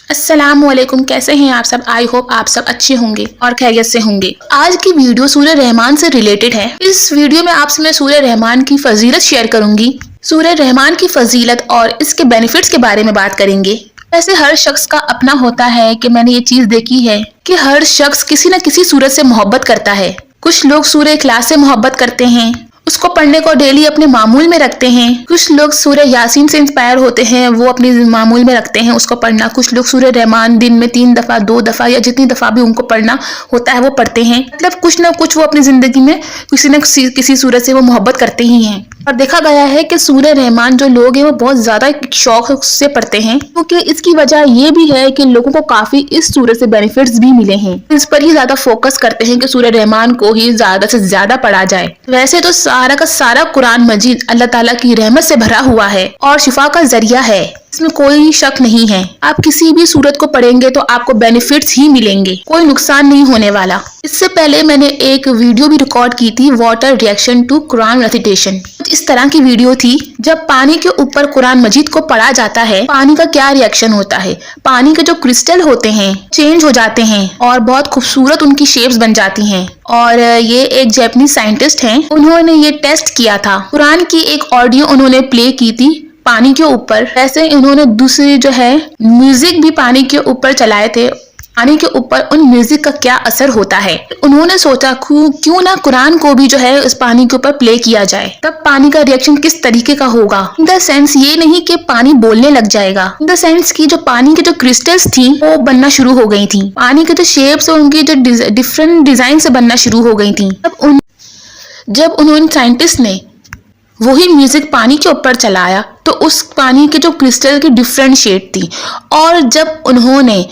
अस्सलाम वालेकुम, कैसे हैं आप सब। आई होप आप सब अच्छे होंगे और खैरियत से होंगे। आज की वीडियो सूरह रहमान से रिलेटेड है। इस वीडियो में आपसे मैं सूरह रहमान की फजीलत शेयर करूंगी। सूरह रहमान की फजीलत और इसके बेनिफिट्स के बारे में बात करेंगे। वैसे हर शख्स का अपना होता है कि मैंने ये चीज देखी है कि हर शख्स किसी न किसी सूरत से मोहब्बत करता है। कुछ लोग सूरह इखलास से मोहब्बत करते हैं, उसको पढ़ने को डेली अपने मामूल में रखते हैं। कुछ लोग सूरह यासीन से इंस्पायर होते हैं, वो अपनी मामूल में रखते हैं उसको पढ़ना। कुछ लोग सूरह रहमान दिन में 3 दफा 2 दफा या जितनी दफा भी उनको पढ़ना होता है वो पढ़ते हैं। मतलब कुछ ना कुछ वो अपनी जिंदगी में किसी न किसी सूरत से वो मोहब्बत करते ही हैं। और देखा गया है कि सूरह रहमान जो लोग हैं वो बहुत ज्यादा शौक से पढ़ते हैं, क्योंकि इसकी वजह ये भी है कि लोगों को काफी इस सूरत से बेनिफिट्स भी मिले हैं। इस पर ही ज्यादा फोकस करते हैं कि सूरह रहमान को ही ज्यादा से ज्यादा पढ़ा जाए। वैसे तो सारा का सारा कुरान मजीद अल्लाह ताला की रहमत से भरा हुआ है और शिफा का जरिया है, इसमें कोई शक नहीं है। आप किसी भी सूरत को पढ़ेंगे तो आपको बेनिफिट्स ही मिलेंगे, कोई नुकसान नहीं होने वाला। इससे पहले मैंने एक वीडियो भी रिकॉर्ड की थी, water reaction to Quran recitation. इस तरह की वीडियो थी, जब पानी के ऊपर कुरान मजीद को पढ़ा जाता है पानी का क्या रिएक्शन होता है। पानी के जो क्रिस्टल होते हैं चेंज हो जाते हैं और बहुत खूबसूरत उनकी शेप्स बन जाती हैं। और ये एक जापानीज साइंटिस्ट हैं, उन्होंने ये टेस्ट किया था। कुरान की एक ऑडियो उन्होंने प्ले की थी पानी के ऊपर। ऐसे इन्होंने दूसरी जो है म्यूजिक भी पानी के ऊपर चलाए थे, पानी के ऊपर उन म्यूजिक का क्या असर होता है। उन्होंने सोचा क्यों ना कुरान को भी जो है उस पानी के ऊपर प्ले किया जाए, तब पानी का रिएक्शन किस तरीके का होगा। इन द सेंस ये नहीं कि पानी बोलने लग जाएगा, इन द सेंस की जो पानी के जो क्रिस्टल्स थी वो बनना शुरू हो गई थी, पानी के जो शेप्स और उनकी जो डिफरेंट डिजाइन से बनना शुरू हो गई थी। जब उन्होंने साइंटिस्ट ने वही म्यूजिक पानी के ऊपर चलाया तो उस पानी के जो क्रिस्टल की डिफरेंट शेड थी, और जब उन्होंने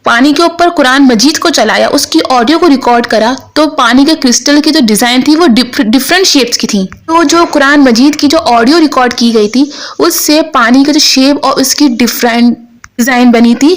पानी के ऊपर कुरान मजीद को चलाया, उसकी ऑडियो को रिकॉर्ड करा, तो पानी के क्रिस्टल की जो डिजाइन थी वो डिफरेंट शेप्स की थी। तो जो कुरान मजीद की जो ऑडियो रिकॉर्ड की गई थी उससे पानी का जो शेप और उसकी डिफरेंट डिजाइन बनी थी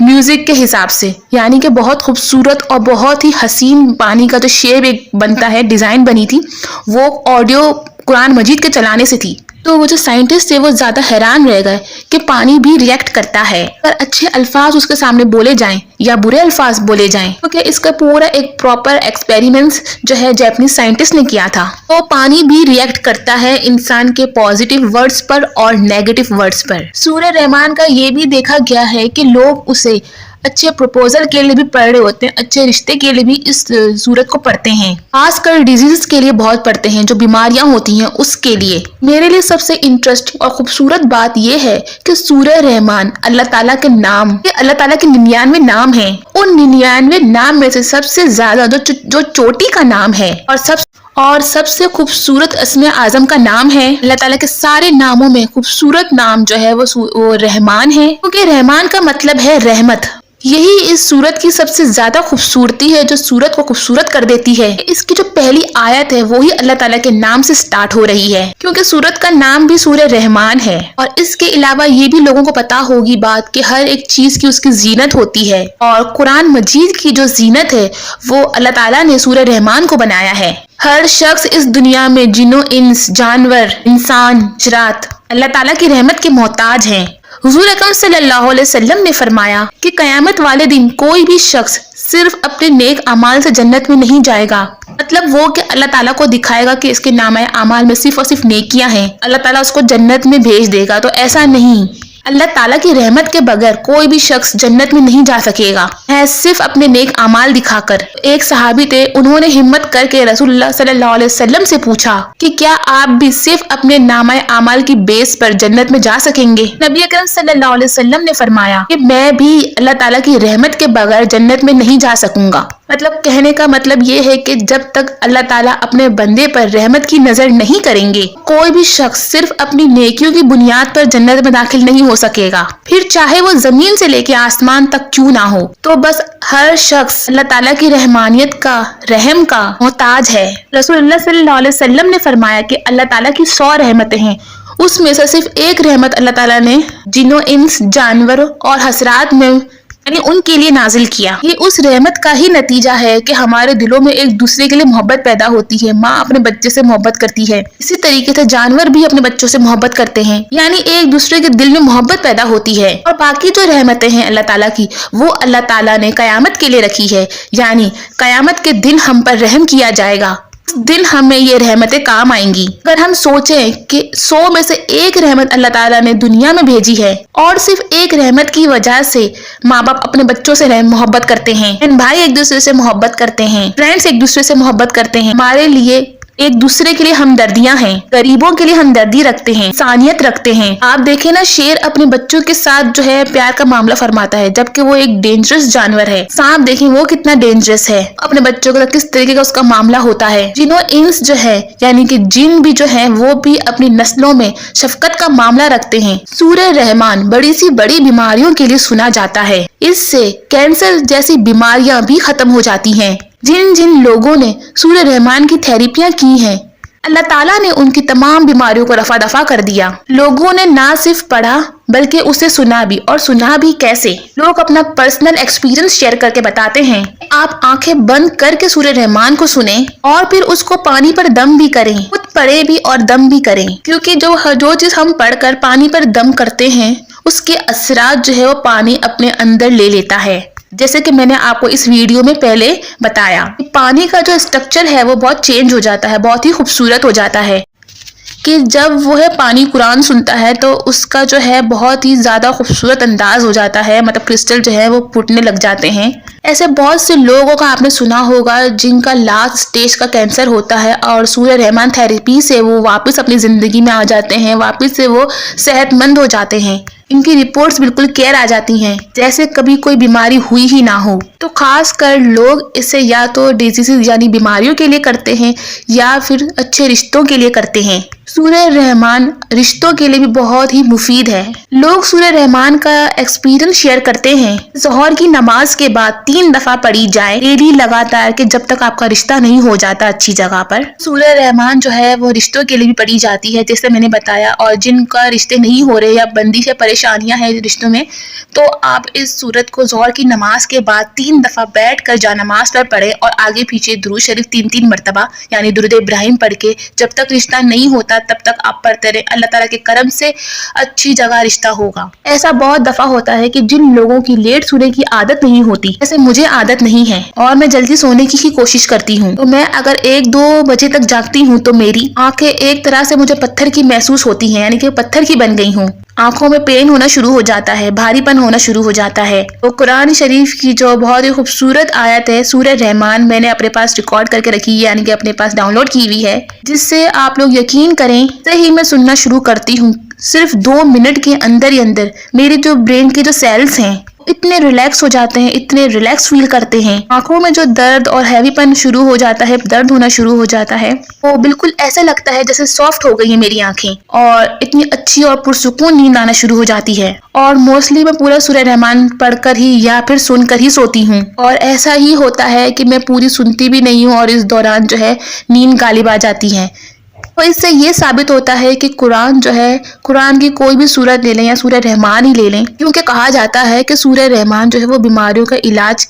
म्यूजिक के हिसाब से, यानी कि बहुत खूबसूरत और बहुत ही हसीन पानी का जो शेप एक बनता है, डिजाइन बनी थी, वो ऑडियो कुरान मजीद के चलाने से थी। तो वो जो साइंटिस्ट थे वो ज्यादा हैरान रह गए कि पानी भी रिएक्ट करता है, अगर अच्छे अल्फाज उसके सामने बोले जाएं या बुरे अल्फाज बोले जाएं। क्योंकि इसका पूरा एक प्रॉपर एक्सपेरिमेंट्स जो है जापानीज साइंटिस्ट ने किया था। तो पानी भी रिएक्ट करता है इंसान के पॉजिटिव वर्ड्स पर और नेगेटिव वर्ड्स पर। सूरह रहमान का ये भी देखा गया है कि लोग उसे अच्छे प्रपोजल के लिए भी पढ़ रहे होते हैं, अच्छे रिश्ते के लिए भी इस सूरत को पढ़ते हैं, खासकर डिजीज के लिए बहुत पढ़ते हैं, जो बीमारियां होती हैं उसके लिए। मेरे लिए सबसे इंटरेस्टिंग और खूबसूरत बात यह है कि सूरह रहमान अल्लाह ताला के नाम, अल्लाह ताला के 99 नाम हैं, उन 99 नाम में से सबसे ज्यादा जो चोटी का नाम है और सबसे खूबसूरत अस्मे आजम का नाम है। अल्लाह ताला के सारे नामों में खूबसूरत नाम जो है वो रहमान है, क्योंकि रहमान का मतलब है रहमत। यही इस सूरत की सबसे ज्यादा खूबसूरती है, जो सूरत को खूबसूरत कर देती है। इसकी जो पहली आयत है वो ही अल्लाह ताला के नाम से स्टार्ट हो रही है, क्योंकि सूरत का नाम भी सूरह रहमान है। और इसके अलावा ये भी लोगों को पता होगी बात कि हर एक चीज की उसकी जीनत होती है, और कुरान मजीद की जो जीनत है वो अल्लाह ताला ने सूरह रहमान को बनाया है। हर शख्स इस दुनिया में जिन्नो इंस, जानवर, इंसान, जरात अल्लाह ताला की रहमत के मोहताज हैं। हुजूर अकरम सल्लल्लाहु अलैहि वसल्लम ने फरमाया कि कयामत वाले दिन कोई भी शख्स सिर्फ अपने नेक अमाल से जन्नत में नहीं जाएगा। मतलब वो कि अल्लाह ताला को दिखाएगा कि इसके नामे अमाल में सिर्फ और सिर्फ नेकियां हैं, अल्लाह ताला उसको जन्नत में भेज देगा, तो ऐसा नहीं। अल्लाह ताला की रहमत के बगैर कोई भी शख्स जन्नत में नहीं जा सकेगा, है सिर्फ अपने नेक अमाल दिखाकर। एक सहाबी थे, उन्होंने हिम्मत करके रसूलुल्लाह सल्लल्लाहु अलैहि वसल्लम से पूछा कि क्या आप भी सिर्फ अपने नामा अमाल की बेस पर जन्नत में जा सकेंगे। नबी अकरम सल्लल्लाहु अलैहि वसल्लम ने फरमाया कि मैं भी अल्लाह ताला की रहमत के बगैर जन्नत में नहीं जा सकूंगा। मतलब कहने का मतलब ये है कि जब तक अल्लाह ताला अपने बंदे पर रहमत की नजर नहीं करेंगे, कोई भी शख्स सिर्फ अपनी नेकियों की बुनियाद पर जन्नत में दाखिल नहीं हो सकेगा, फिर चाहे वो जमीन से लेके आसमान तक क्यों ना हो। तो बस हर शख्स अल्लाह ताला की रहमानियत का, रहम का मोहताज है। रसूलुल्लाह सल्लल्लाहु अलैहि वसल्लम ने फरमाया कि अल्लाह ताला की 100 रहमतें हैं, उसमें से सिर्फ एक रहमत अल्लाह ताला ने जिन्नो इंस, जानवर और हसरात में यानी उनके लिए नाजिल किया। ये उस रहमत का ही नतीजा है कि हमारे दिलों में एक दूसरे के लिए मोहब्बत पैदा होती है। माँ अपने बच्चे से मोहब्बत करती है, इसी तरीके से जानवर भी अपने बच्चों से मोहब्बत करते हैं, यानी एक दूसरे के दिल में मोहब्बत पैदा होती है। और बाकी जो रहमतें हैं अल्लाह ताला की, वो अल्लाह ताला ने कयामत के लिए रखी है, यानी कयामत के दिन हम पर रहम किया जाएगा। उस दिन हमें ये रहमतें काम आएंगी। अगर हम सोचें कि 100 में से एक रहमत अल्लाह ताला ने दुनिया में भेजी है और सिर्फ एक रहमत की वजह से माँ बाप अपने बच्चों से मोहब्बत करते हैं, भाई एक दूसरे से मोहब्बत करते हैं, फ्रेंड्स एक दूसरे से मोहब्बत करते हैं, हमारे लिए एक दूसरे के लिए हमदर्दियां हैं, गरीबों के लिए हमदर्दी रखते हैं, इंसानियत रखते हैं। आप देखें ना, शेर अपने बच्चों के साथ जो है प्यार का मामला फरमाता है, जबकि वो एक डेंजरस जानवर है। सांप देखें वो कितना डेंजरस है, अपने बच्चों के साथ किस तरीके का उसका मामला होता है। जिनो इंस जो है यानी कि जिन भी जो है वो भी अपनी नस्लों में शफकत का मामला रखते हैं। सूरह रहमान बड़ी सी बड़ी बीमारियों के लिए सुना जाता है, इससे कैंसर जैसी बीमारियां भी खत्म हो जाती हैं। जिन जिन लोगों ने सूरह रहमान की थेरेपियां की हैं, अल्लाह ताला ने उनकी तमाम बीमारियों को रफा दफा कर दिया। लोगों ने ना सिर्फ पढ़ा बल्कि उसे सुना भी, और सुना भी कैसे। लोग अपना पर्सनल एक्सपीरियंस शेयर करके बताते हैं। आप आंखें बंद करके सूरह रहमान को सुने और फिर उसको पानी पर दम भी करें, खुद पढ़े भी और दम भी करें, क्योंकि जो चीज हम पढ़कर पानी पर दम करते हैं उसके असरात जो है वो पानी अपने अंदर ले लेता है। जैसे कि मैंने आपको इस वीडियो में पहले बताया, पानी का जो स्ट्रक्चर है वो बहुत चेंज हो जाता है, बहुत ही खूबसूरत हो जाता है कि जब वो है पानी कुरान सुनता है तो उसका जो है बहुत ही ज़्यादा खूबसूरत अंदाज हो जाता है, मतलब क्रिस्टल जो है वो फूटने लग जाते हैं। ऐसे बहुत से लोगों का आपने सुना होगा जिनका लास्ट स्टेज का कैंसर होता है और सूरह रहमान थेरेपी से वो वापस अपनी ज़िंदगी में आ जाते हैं, वापस से वो सेहतमंद हो जाते हैं। इनकी रिपोर्ट्स बिल्कुल क्लियर आ जाती हैं, जैसे कभी कोई बीमारी हुई ही ना हो। तो खास कर लोग इसे या तो डिजीज यानी बीमारियों के लिए करते हैं या फिर अच्छे रिश्तों के लिए करते हैं। सूरह रहमान रिश्तों के लिए भी बहुत ही मुफीद है। लोग सूरह रहमान का एक्सपीरियंस शेयर करते हैं। ज़ोहर की नमाज के बाद 3 दफा पढ़ी जाए डेली लगातार, कि जब तक आपका रिश्ता नहीं हो जाता अच्छी जगह पर। सूरह रहमान जो है वो रिश्तों के लिए भी पढ़ी जाती है, जैसे मैंने बताया। और जिनका रिश्ते नहीं हो रहे या बंदी से परेशानियां हैं रिश्तों में, तो आप इस सूरत को ज़ोहर की नमाज के बाद 3 दफा बैठ कर जा नमाज पर पढ़े और आगे पीछे दुरूद शरीफ 3-3 मरतबा यानी दुरूद इब्राहिम पढ़ के जब तक रिश्ता नहीं होता तब तक आप पढ़ते रहे। अल्लाह ताला के करम से अच्छी जगह रिश्ता होगा। ऐसा बहुत दफा होता है कि जिन लोगों की लेट सोने की आदत नहीं होती, जैसे मुझे आदत नहीं है और मैं जल्दी सोने की ही कोशिश करती हूँ, तो मैं अगर 1-2 बजे तक जागती हूँ तो मेरी आंखें एक तरह से मुझे पत्थर की महसूस होती हैं, यानी कि पत्थर की बन गई हूँ। आंखों में पेन होना शुरू हो जाता है, भारीपन होना शुरू हो जाता है। तो कुरान शरीफ की जो बहुत ही खूबसूरत आयत है सूरह रहमान, मैंने अपने पास रिकॉर्ड करके रखी है, यानी कि अपने पास डाउनलोड की हुई है, जिससे आप लोग यकीन करें से ही मैं सुनना शुरू करती हूँ, सिर्फ 2 मिनट के अंदर ही अंदर मेरे जो ब्रेन के जो सेल्स हैं इतने रिलैक्स हो जाते हैं, इतने रिलैक्स फील करते हैं। आंखों में जो दर्द और हैवीपन शुरू हो जाता है, दर्द होना शुरू हो जाता है, वो बिल्कुल ऐसा लगता है जैसे सॉफ्ट हो गई है मेरी आंखें, और इतनी अच्छी और पुरसुकून नींद आना शुरू हो जाती है। और मोस्टली मैं पूरा सूरह रहमान पढ़कर ही या फिर सुनकर ही सोती हूँ, और ऐसा ही होता है कि मैं पूरी सुनती भी नहीं हूँ और इस दौरान जो है नींद गालिब आ जाती है। तो इससे ये साबित होता है कि कुरान जो है, कुरान की कोई भी सूरत ले लें या सूरह रहमान ही ले लें, क्योंकि कहा जाता है कि सूरह रहमान जो है वो बीमारियों का इलाज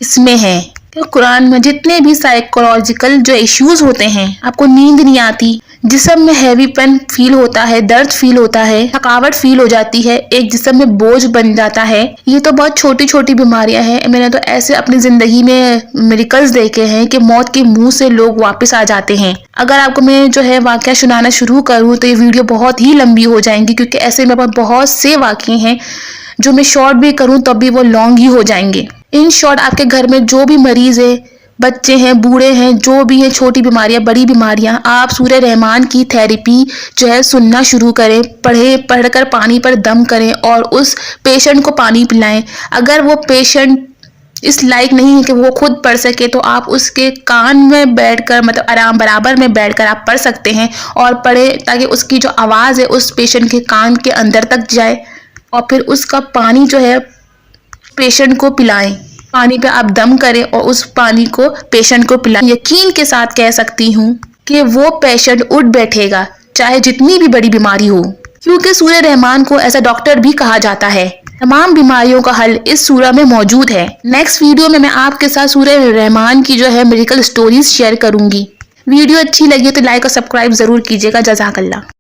इसमें है। कि कुरान में जितने भी साइकोलॉजिकल जो इश्यूज होते हैं, आपको नींद नहीं आती, जिस्म में हैवीपन फील होता है, दर्द फील होता है, थकावट फील हो जाती है, एक जिस्म में बोझ बन जाता है, ये तो बहुत छोटी छोटी बीमारियां हैं। मैंने तो ऐसे अपनी जिंदगी में मिरेकल्स देखे हैं कि मौत के मुंह से लोग वापस आ जाते हैं। अगर आपको मैं जो है वाकया सुनाना शुरू करूँ तो ये वीडियो बहुत ही लंबी हो जाएंगी, क्योंकि ऐसे मेरे पास बहुत से वाकये हैं जो मैं शॉर्ट भी करूँ तब भी वो लॉन्ग ही हो जाएंगे। इन शॉर्ट, आपके घर में जो भी मरीज है, बच्चे हैं, बूढ़े हैं, जो भी हैं, छोटी बीमारियां, बड़ी बीमारियां, आप सूरह रहमान की थेरेपी जो है सुनना शुरू करें, पढ़कर पानी पर दम करें और उस पेशेंट को पानी पिलाएं। अगर वो पेशेंट इस लायक नहीं है कि वो खुद पढ़ सके, तो आप उसके कान में बैठकर, मतलब आराम बराबर में बैठकर आप पढ़ सकते हैं और पढ़ें, ताकि उसकी जो आवाज़ है उस पेशेंट के कान के अंदर तक जाए, और फिर उसका पानी जो है पेशेंट को पिलाएं। पानी पे आप दम करें और उस पानी को पेशेंट को पिलाएं। यकीन के साथ कह सकती हूँ कि वो पेशेंट उठ बैठेगा, चाहे जितनी भी बड़ी बीमारी हो, क्योंकि सूरह रहमान को ऐसा डॉक्टर भी कहा जाता है। تمام بیماریوں کا حل اس سورہ میں موجود ہے۔ نیکسٹ ویڈیو میں آپ کے ساتھ سورہ رحمان کی جو ہے میریکل سٹوریز شیئر کروں گی۔ ویڈیو اچھی لگی تو لائک اور سبسکرائب ضرور کیجیے گا۔ جزاک اللہ۔